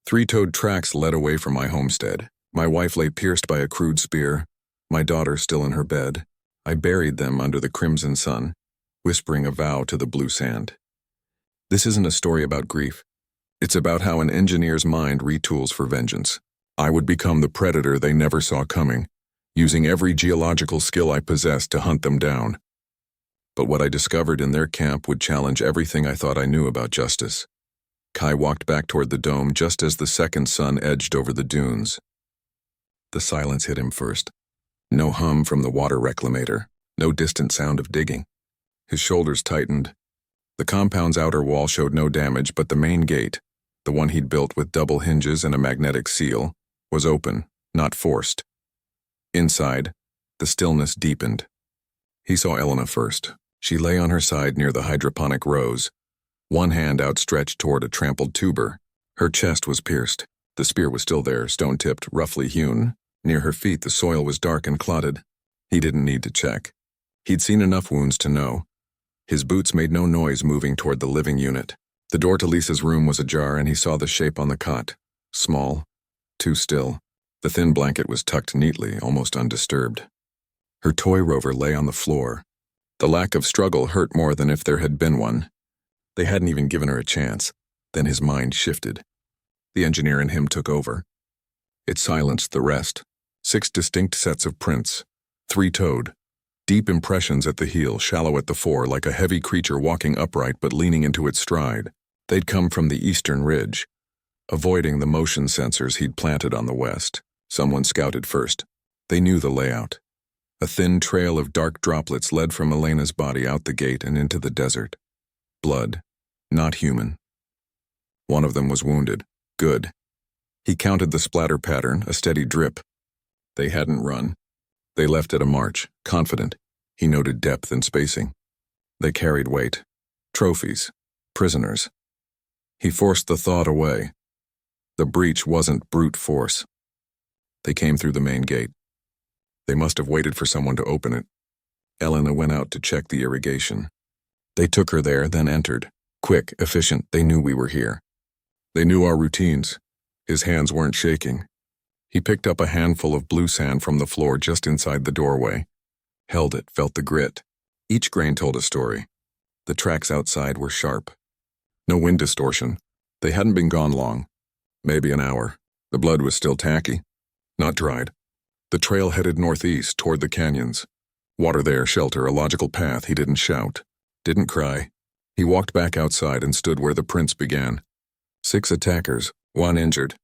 Three-toed tracks led away from my homestead. My wife lay pierced by a crude spear, my daughter still in her bed. I buried them under the crimson sun, whispering a vow to the blue sand. This isn't a story about grief. It's about how an engineer's mind retools for vengeance. I would become the predator they never saw coming, using every geological skill I possessed to hunt them down. But what I discovered in their camp would challenge everything I thought I knew about justice. Kai walked back toward the dome just as the second sun edged over the dunes. The silence hit him first. No hum from the water reclamator, no distant sound of digging. His shoulders tightened. The compound's outer wall showed no damage, but the main gate, the one he'd built with double hinges and a magnetic seal, was open, not forced. Inside, the stillness deepened. He saw Elena first. She lay on her side near the hydroponic rows, one hand outstretched toward a trampled tuber. Her chest was pierced. The spear was still there, stone-tipped, roughly hewn. Near her feet, the soil was dark and clotted. He didn't need to check. He'd seen enough wounds to know. His boots made no noise moving toward the living unit. The door to Lisa's room was ajar, and he saw the shape on the cot. Small, too still. The thin blanket was tucked neatly, almost undisturbed. Her toy rover lay on the floor. The lack of struggle hurt more than if there had been one. They hadn't even given her a chance. Then his mind shifted. The engineer in him took over. It silenced the rest. 6 distinct sets of prints. Three-toed. Deep impressions at the heel, shallow at the fore, like a heavy creature walking upright but leaning into its stride. They'd come from the eastern ridge, avoiding the motion sensors he'd planted on the west. Someone scouted first. They knew the layout. A thin trail of dark droplets led from Elena's body out the gate and into the desert. Blood. Not human. One of them was wounded. Good. He counted the splatter pattern, a steady drip. They hadn't run. They left at a march, confident. He noted depth and spacing. They carried weight. Trophies. Prisoners. He forced the thought away. The breach wasn't brute force. They came through the main gate. They must have waited for someone to open it. Elena went out to check the irrigation. They took her there, then entered. Quick, efficient, they knew we were here. They knew our routines. His hands weren't shaking. He picked up a handful of blue sand from the floor just inside the doorway. Held it, felt the grit. Each grain told a story. The tracks outside were sharp. No wind distortion. They hadn't been gone long. Maybe an hour. The blood was still tacky. Not dried. The trail headed northeast toward the canyons. Water there, shelter, a logical path. He didn't shout. Didn't cry. He walked back outside and stood where the prints began. 6 attackers, 1 injured.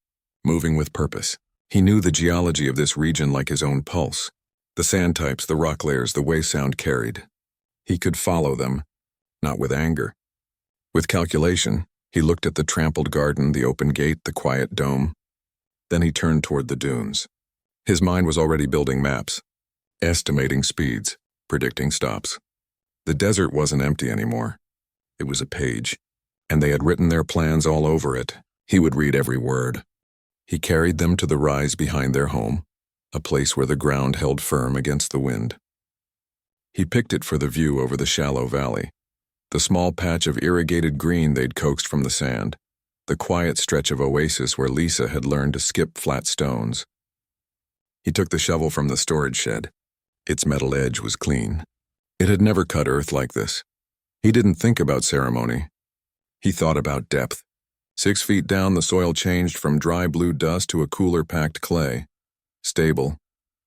Moving with purpose. He knew the geology of this region like his own pulse. The sand types, the rock layers, the way sound carried. He could follow them, not with anger. With calculation, he looked at the trampled garden, the open gate, the quiet dome. Then he turned toward the dunes. His mind was already building maps, estimating speeds, predicting stops. The desert wasn't empty anymore. It was a page, and they had written their plans all over it. He would read every word. He carried them to the rise behind their home, a place where the ground held firm against the wind. He picked it for the view over the shallow valley, the small patch of irrigated green they'd coaxed from the sand, the quiet stretch of oasis where Lisa had learned to skip flat stones. He took the shovel from the storage shed. Its metal edge was clean. It had never cut earth like this. He didn't think about ceremony. He thought about depth. 6 feet down, the soil changed from dry blue dust to a cooler packed clay. Stable,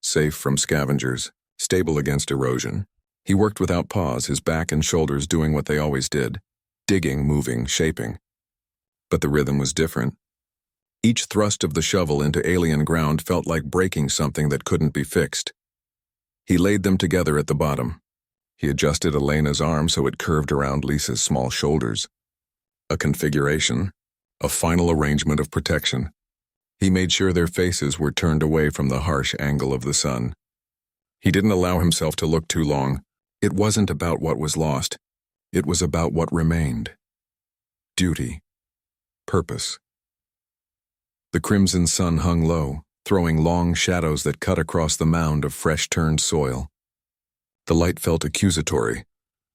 safe from scavengers, stable against erosion. He worked without pause, his back and shoulders doing what they always did, digging, moving, shaping. But the rhythm was different. Each thrust of the shovel into alien ground felt like breaking something that couldn't be fixed. He laid them together at the bottom. He adjusted Elena's arm so it curved around Lisa's small shoulders. A configuration, a final arrangement of protection. He made sure their faces were turned away from the harsh angle of the sun. He didn't allow himself to look too long. It wasn't about what was lost. It was about what remained. Duty. Purpose. The crimson sun hung low, throwing long shadows that cut across the mound of fresh-turned soil. The light felt accusatory.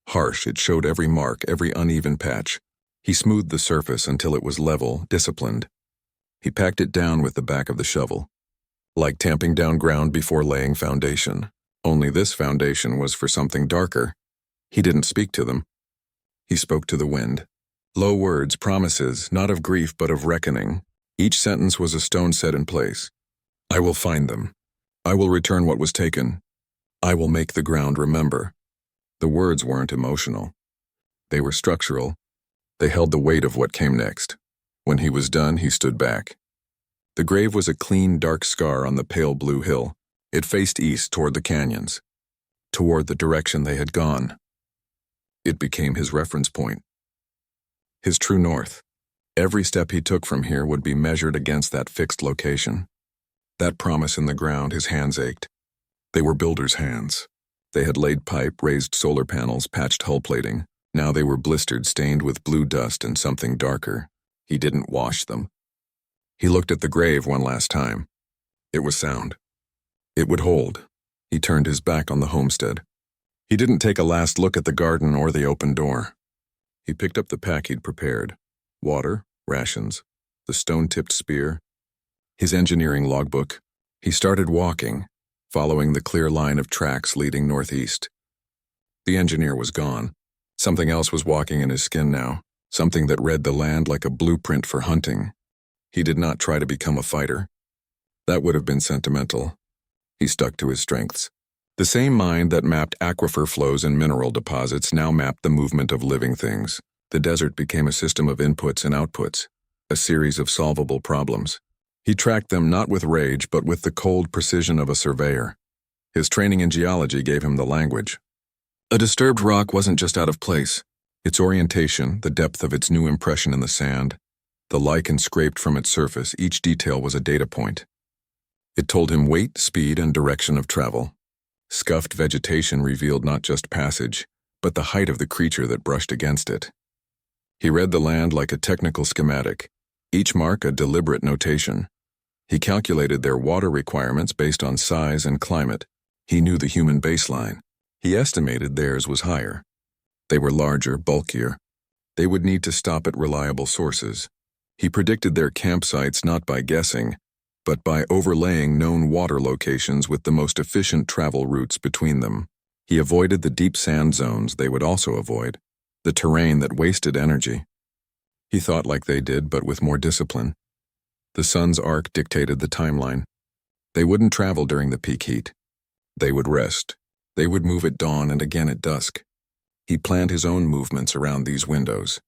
Harsh, it showed every mark, every uneven patch. He smoothed the surface until it was level, disciplined. He packed it down with the back of the shovel, like tamping down ground before laying foundation. Only this foundation was for something darker. He didn't speak to them. He spoke to the wind. Low words, promises, not of grief but of reckoning. Each sentence was a stone set in place. I will find them. I will return what was taken. I will make the ground remember. The words weren't emotional. They were structural. They held the weight of what came next. When he was done, he stood back. The grave was a clean, dark scar on the pale blue hill. It faced east toward the canyons, toward the direction they had gone. It became his reference point, his true north. Every step he took from here would be measured against that fixed location. That promise in the ground, his hands ached. They were builders' hands. They had laid pipe, raised solar panels, patched hull plating. Now they were blistered, stained with blue dust and something darker. He didn't wash them. He looked at the grave one last time. It was sound. It would hold. He turned his back on the homestead. He didn't take a last look at the garden or the open door. He picked up the pack he'd prepared. Water, rations, the stone-tipped spear, his engineering logbook. He started walking, following the clear line of tracks leading northeast. The engineer was gone. Something else was walking in his skin now, something that read the land like a blueprint for hunting. He did not try to become a fighter. That would have been sentimental. He stuck to his strengths. The same mind that mapped aquifer flows and mineral deposits now mapped the movement of living things. The desert became a system of inputs and outputs, a series of solvable problems. He tracked them not with rage but with the cold precision of a surveyor. His training in geology gave him the language. A disturbed rock wasn't just out of place. Its orientation, the depth of its new impression in the sand, the lichen scraped from its surface, each detail was a data point. It told him weight, speed, and direction of travel. Scuffed vegetation revealed not just passage, but the height of the creature that brushed against it. He read the land like a technical schematic, each mark a deliberate notation. He calculated their water requirements based on size and climate. He knew the human baseline. He estimated theirs was higher. They were larger, bulkier. They would need to stop at reliable sources. He predicted their campsites not by guessing, but by overlaying known water locations with the most efficient travel routes between them. He avoided the deep sand zones they would also avoid, the terrain that wasted energy. He thought like they did, but with more discipline. The sun's arc dictated the timeline. They wouldn't travel during the peak heat. They would rest. They would move at dawn and again at dusk. He planned his own movements around these windows.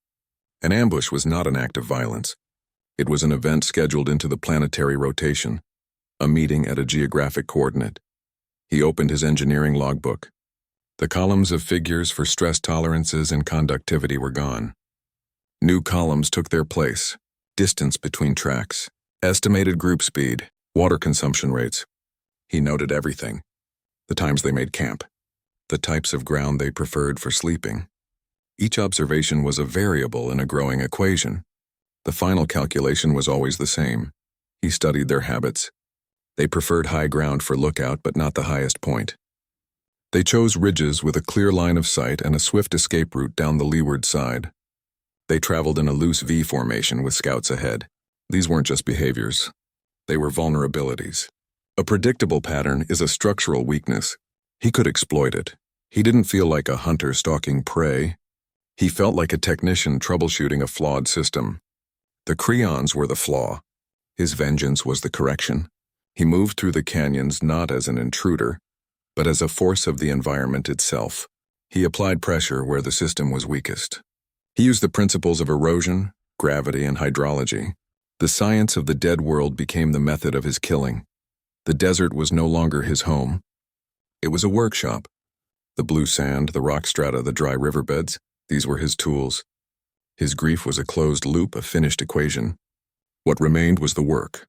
An ambush was not an act of violence. It was an event scheduled into the planetary rotation, a meeting at a geographic coordinate. He opened his engineering logbook. The columns of figures for stress tolerances and conductivity were gone. New columns took their place: distance between tracks, estimated group speed, water consumption rates. He noted everything: the times they made camp, the types of ground they preferred for sleeping. Each observation was a variable in a growing equation. The final calculation was always the same. He studied their habits. They preferred high ground for lookout, but not the highest point. They chose ridges with a clear line of sight and a swift escape route down the leeward side. They traveled in a loose V formation with scouts ahead. These weren't just behaviors. They were vulnerabilities. A predictable pattern is a structural weakness. He could exploit it. He didn't feel like a hunter stalking prey. He felt like a technician troubleshooting a flawed system. The Creons were the flaw. His vengeance was the correction. He moved through the canyons not as an intruder, but as a force of the environment itself. He applied pressure where the system was weakest. He used the principles of erosion, gravity, and hydrology. The science of the dead world became the method of his killing. The desert was no longer his home. It was a workshop. The blue sand, the rock strata, the dry riverbeds, these were his tools. His grief was a closed loop, a finished equation. What remained was the work,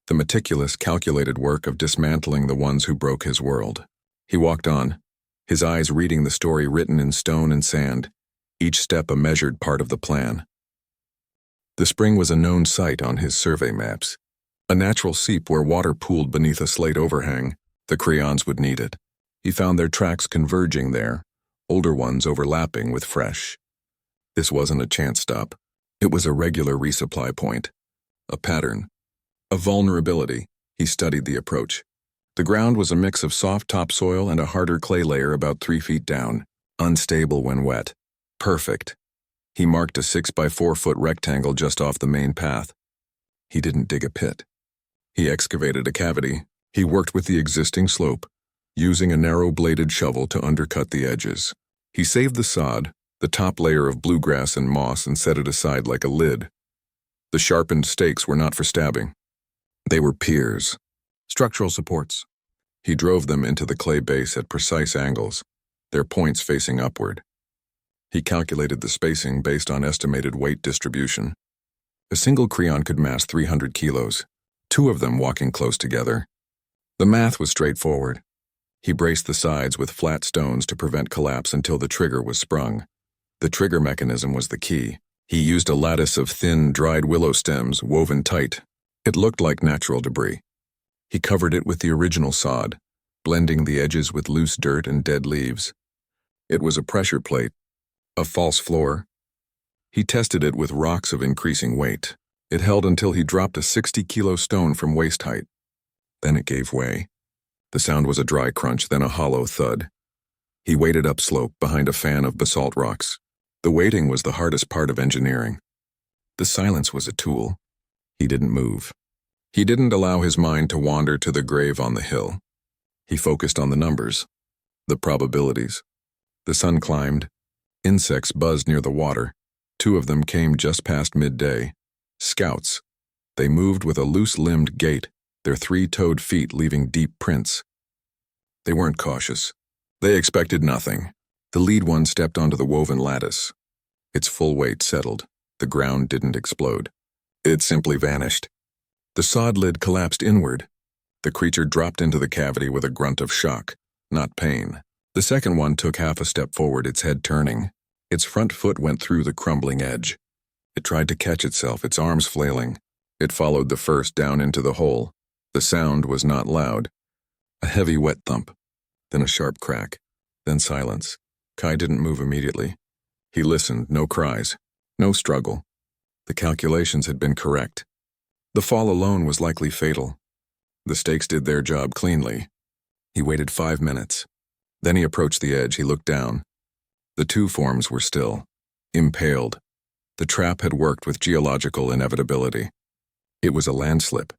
the meticulous, calculated work of dismantling the ones who broke his world. He walked on, his eyes reading the story written in stone and sand, each step a measured part of the plan. The spring was a known site on his survey maps, a natural seep where water pooled beneath a slate overhang. The Creons would need it. He found their tracks converging there, older ones overlapping with fresh. This wasn't a chance stop. It was a regular resupply point, a pattern, A vulnerability. He studied the approach. The ground was a mix of soft topsoil and a harder clay layer about 3 feet down, unstable when wet. Perfect. He marked a 6 by 4 foot rectangle just off the main path. He didn't dig a pit. He excavated a cavity. He worked with the existing slope, using a narrow-bladed shovel to undercut the edges. He saved the sod, the top layer of bluegrass and moss, and set it aside like a lid. The sharpened stakes were not for stabbing. They were piers, structural supports. He drove them into the clay base at precise angles, their points facing upward. He calculated the spacing based on estimated weight distribution. A single creon could mass 300 kilos, 2 of them walking close together. The math was straightforward. He braced the sides with flat stones to prevent collapse until the trigger was sprung. The trigger mechanism was the key. He used a lattice of thin, dried willow stems woven tight. It looked like natural debris. He covered it with the original sod, blending the edges with loose dirt and dead leaves. It was a pressure plate, a false floor. He tested it with rocks of increasing weight. It held until he dropped a 60-kilo stone from waist height. Then it gave way. The sound was a dry crunch, then a hollow thud. He waded upslope behind a fan of basalt rocks. The wading was the hardest part of engineering. The silence was a tool. He didn't move. He didn't allow his mind to wander to the grave on the hill. He focused on the numbers, the probabilities. The sun climbed. Insects buzzed near the water. 2 of them came just past midday. Scouts. They moved with a loose-limbed gait, their 3-toed feet leaving deep prints. They weren't cautious. They expected nothing. The lead one stepped onto the woven lattice. Its full weight settled. The ground didn't explode. It simply vanished. The sod lid collapsed inward. The creature dropped into the cavity with a grunt of shock, not pain. The second one took half a step forward, its head turning. Its front foot went through the crumbling edge. It tried to catch itself, its arms flailing. It followed the first down into the hole. The sound was not loud. A heavy, wet thump, then a sharp crack, then silence. Kai didn't move immediately. He listened, no cries, no struggle. The calculations had been correct. The fall alone was likely fatal. The stakes did their job cleanly. He waited 5 minutes. Then he approached the edge. He looked down. The 2 forms were still, impaled. The trap had worked with geological inevitability. It was a landslip,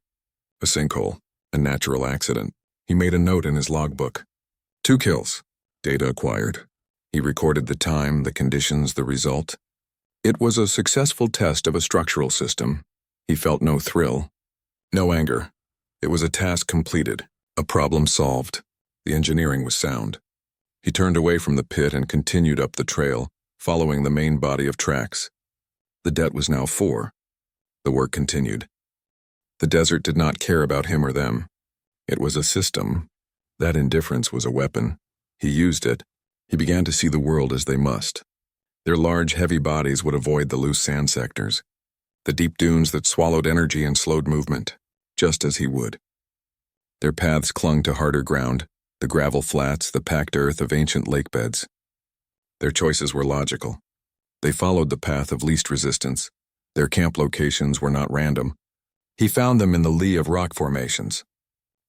a sinkhole, a natural accident. He made a note in his logbook. 2 kills. Data acquired. He recorded the time, the conditions, the result. It was a successful test of a structural system. He felt no thrill, no anger. It was a task completed, a problem solved. The engineering was sound. He turned away from the pit and continued up the trail, following the main body of tracks. The debt was now 4. The work continued. The desert did not care about him or them. It was a system. That indifference was a weapon. He used it. He began to see the world as they must. Their large, heavy bodies would avoid the loose sand sectors, the deep dunes that swallowed energy and slowed movement, just as he would. Their paths clung to harder ground, the gravel flats, the packed earth of ancient lake beds. Their choices were logical. They followed the path of least resistance. Their camp locations were not random. He found them in the lee of rock formations.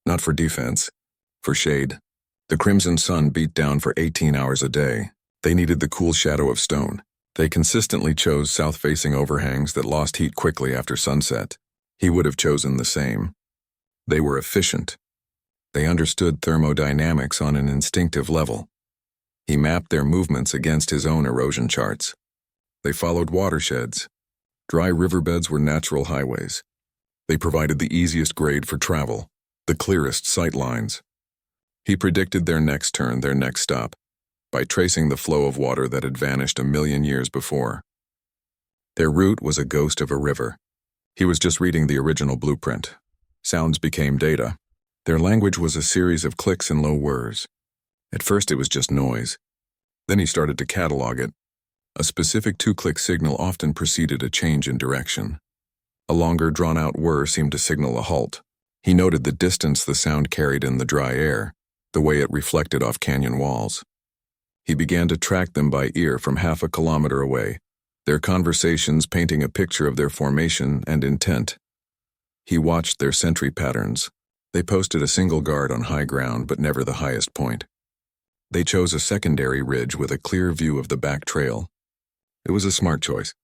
Not for defense, for shade. The crimson sun beat down for 18 hours a day. They needed the cool shadow of stone. They consistently chose south-facing overhangs that lost heat quickly after sunset. He would have chosen the same. They were efficient. They understood thermodynamics on an instinctive level. He mapped their movements against his own erosion charts. They followed watersheds. Dry riverbeds were natural highways. They provided the easiest grade for travel, the clearest sight lines. He predicted their next turn, their next stop, by tracing the flow of water that had vanished 1,000,000 years before. Their route was a ghost of a river. He was just reading the original blueprint. Sounds became data. Their language was a series of clicks and low whirs. At first it was just noise. Then he started to catalog it. A specific 2-click signal often preceded a change in direction. A longer, drawn-out whir seemed to signal a halt. He noted the distance the sound carried in the dry air, the way it reflected off canyon walls. He began to track them by ear from half a kilometer away, their conversations painting a picture of their formation and intent. He watched their sentry patterns. They posted a single guard on high ground, but never the highest point. They chose a secondary ridge with a clear view of the back trail. It was a smart choice.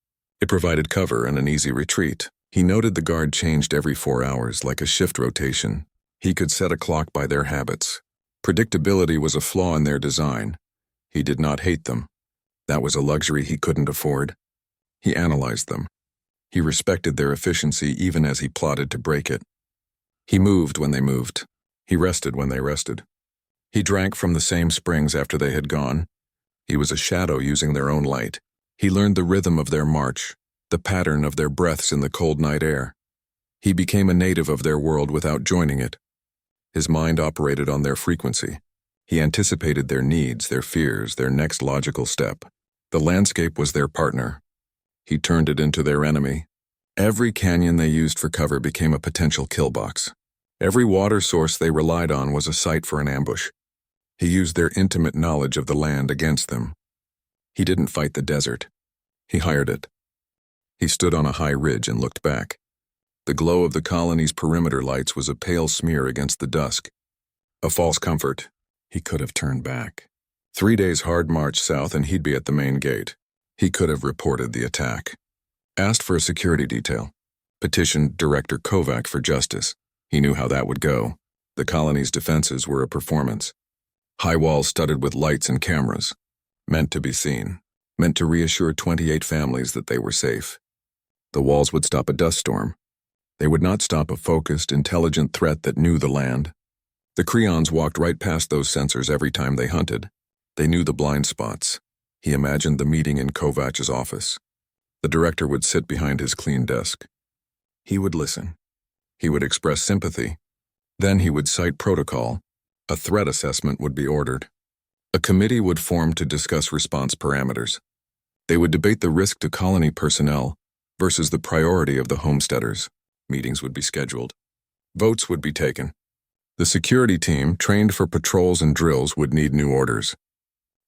It provided cover and an easy retreat. He noted the guard changed every 4 hours, like a shift rotation. He could set a clock by their habits. Predictability was a flaw in their design. He did not hate them. That was a luxury he couldn't afford. He analyzed them. He respected their efficiency even as he plotted to break it. He moved when they moved. He rested when they rested. He drank from the same springs after they had gone. He was a shadow using their own light. He learned the rhythm of their march, the pattern of their breaths in the cold night air. He became a native of their world without joining it. His mind operated on their frequency. He anticipated their needs, their fears, their next logical step. The landscape was their partner. He turned it into their enemy. Every canyon they used for cover became a potential kill box. Every water source they relied on was a site for an ambush. He used their intimate knowledge of the land against them. He didn't fight the desert. He hired it. He stood on a high ridge and looked back. The glow of the colony's perimeter lights was a pale smear against the dusk. A false comfort. He could have turned back. 3 days' hard march south and he'd be at the main gate. He could have reported the attack. Asked for a security detail. Petitioned Director Kovac for justice. He knew how that would go. The colony's defenses were a performance. High walls studded with lights and cameras. Meant to be seen. Meant to reassure 28 families that they were safe. The walls would stop a dust storm. They would not stop a focused, intelligent threat that knew the land. The Creons walked right past those sensors every time they hunted. They knew the blind spots. He imagined the meeting in Kovac's office. The director would sit behind his clean desk. He would listen. He would express sympathy. Then he would cite protocol. A threat assessment would be ordered. A committee would form to discuss response parameters. They would debate the risk to colony personnel versus the priority of the homesteaders. Meetings would be scheduled. Votes would be taken. The security team, trained for patrols and drills, would need new orders.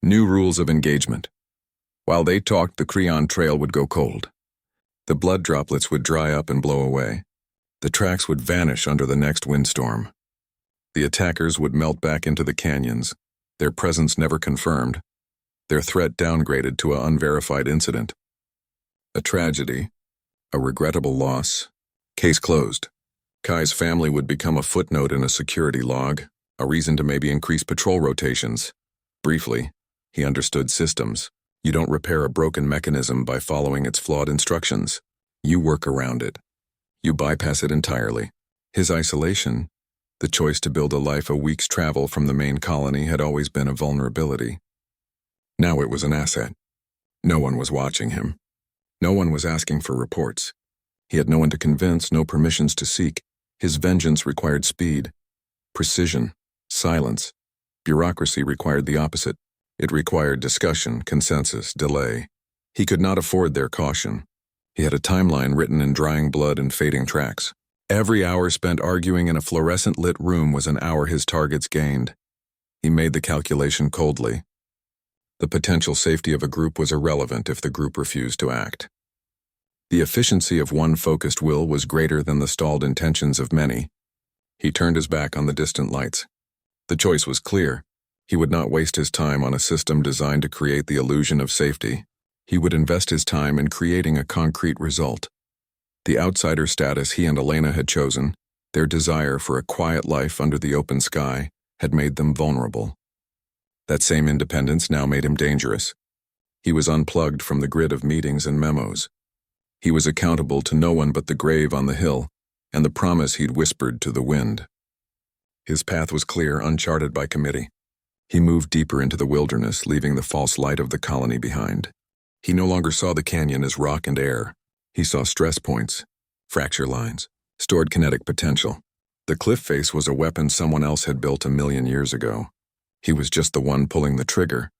New rules of engagement. While they talked, the Creon trail would go cold. The blood droplets would dry up and blow away. The tracks would vanish under the next windstorm. The attackers would melt back into the canyons, their presence never confirmed, their threat downgraded to an unverified incident. A tragedy, a regrettable loss. Case closed. Kai's family would become a footnote in a security log, a reason to maybe increase patrol rotations. Briefly, he understood systems. You don't repair a broken mechanism by following its flawed instructions. You work around it. You bypass it entirely. His isolation, the choice to build a life a week's travel from the main colony, had always been a vulnerability. Now it was an asset. No one was watching him. No one was asking for reports. He had no one to convince, no permissions to seek. His vengeance required speed, precision, silence. Bureaucracy required the opposite. It required discussion, consensus, delay. He could not afford their caution. He had a timeline written in drying blood and fading tracks. Every hour spent arguing in a fluorescent-lit room was an hour his targets gained. He made the calculation coldly. The potential safety of a group was irrelevant if the group refused to act. The efficiency of one focused will was greater than the stalled intentions of many. He turned his back on the distant lights. The choice was clear. He would not waste his time on a system designed to create the illusion of safety. He would invest his time in creating a concrete result. The outsider status he and Elena had chosen, their desire for a quiet life under the open sky, had made them vulnerable. That same independence now made him dangerous. He was unplugged from the grid of meetings and memos. He was accountable to no one but the grave on the hill and the promise he'd whispered to the wind. His path was clear, uncharted by committee. He moved deeper into the wilderness, leaving the false light of the colony behind. He no longer saw the canyon as rock and air. He saw stress points, fracture lines, stored kinetic potential. The cliff face was a weapon someone else had built 1,000,000 years ago. He was just the one pulling the trigger.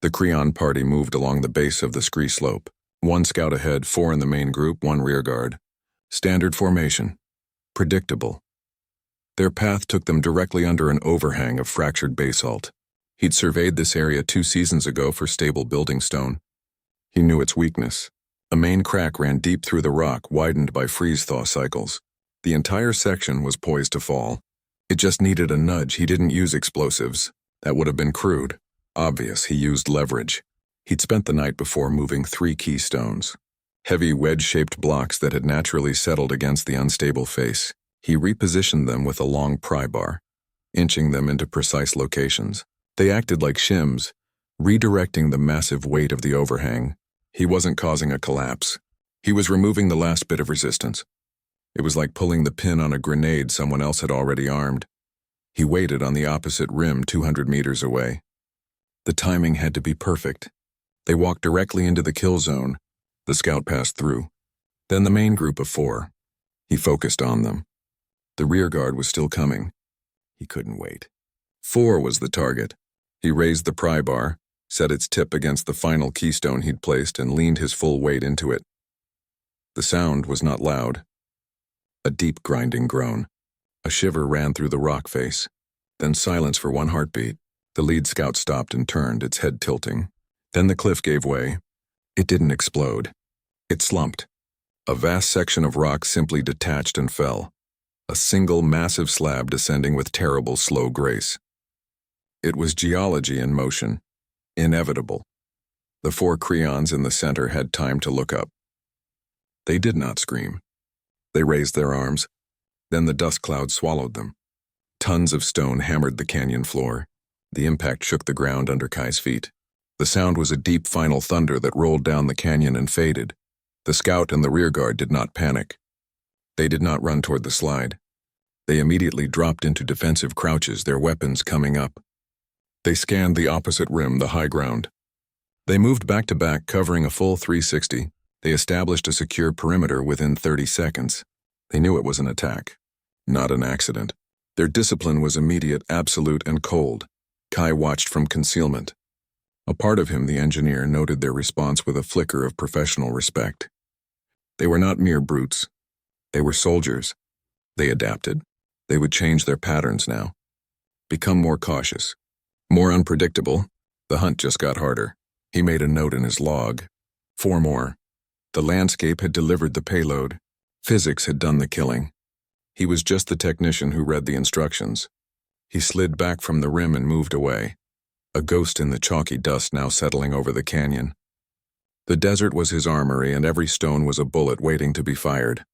The Creon party moved along the base of the scree slope. 1 scout ahead, 4 in the main group, 1 rear guard. Standard formation. Predictable. Their path took them directly under an overhang of fractured basalt. He'd surveyed this area 2 seasons ago for stable building stone. He knew its weakness. A main crack ran deep through the rock, widened by freeze-thaw cycles. The entire section was poised to fall. It just needed a nudge. He didn't use explosives. That would have been crude. Obvious, he used leverage. He'd spent the night before moving 3 keystones. Heavy wedge-shaped blocks that had naturally settled against the unstable face. He repositioned them with a long pry bar, inching them into precise locations. They acted like shims, redirecting the massive weight of the overhang. He wasn't causing a collapse. He was removing the last bit of resistance. It was like pulling the pin on a grenade someone else had already armed. He waited on the opposite rim 200 meters away. The timing had to be perfect. They walked directly into the kill zone. The scout passed through. Then the main group of 4. He focused on them. The rear guard was still coming. He couldn't wait. 4 was the target. He raised the pry bar, set its tip against the final keystone he'd placed, and leaned his full weight into it. The sound was not loud. A deep grinding groan. A shiver ran through the rock face. Then silence for 1 heartbeat. The lead scout stopped and turned, its head tilting. Then the cliff gave way. It didn't explode. It slumped. A vast section of rock simply detached and fell. A single massive slab descending with terrible slow grace. It was geology in motion. Inevitable. The 4 creons in the center had time to look up. They did not scream. They raised their arms. Then the dust cloud swallowed them. Tons of stone hammered the canyon floor. The impact shook the ground under Kai's feet. The sound was a deep final thunder that rolled down the canyon and faded. The scout and the rearguard did not panic. They did not run toward the slide. They immediately dropped into defensive crouches, their weapons coming up. They scanned the opposite rim, the high ground. They moved back to back, covering a full 360. They established a secure perimeter within 30 seconds. They knew it was an attack, not an accident. Their discipline was immediate, absolute, and cold. Kai watched from concealment. A part of him, the engineer, noted their response with a flicker of professional respect. They were not mere brutes. They were soldiers. They adapted. They would change their patterns now. Become more cautious. More unpredictable. The hunt just got harder. He made a note in his log. 4 more. The landscape had delivered the payload. Physics had done the killing. He was just the technician who read the instructions. He slid back from the rim and moved away. A ghost in the chalky dust now settling over the canyon. The desert was his armory, and every stone was a bullet waiting to be fired.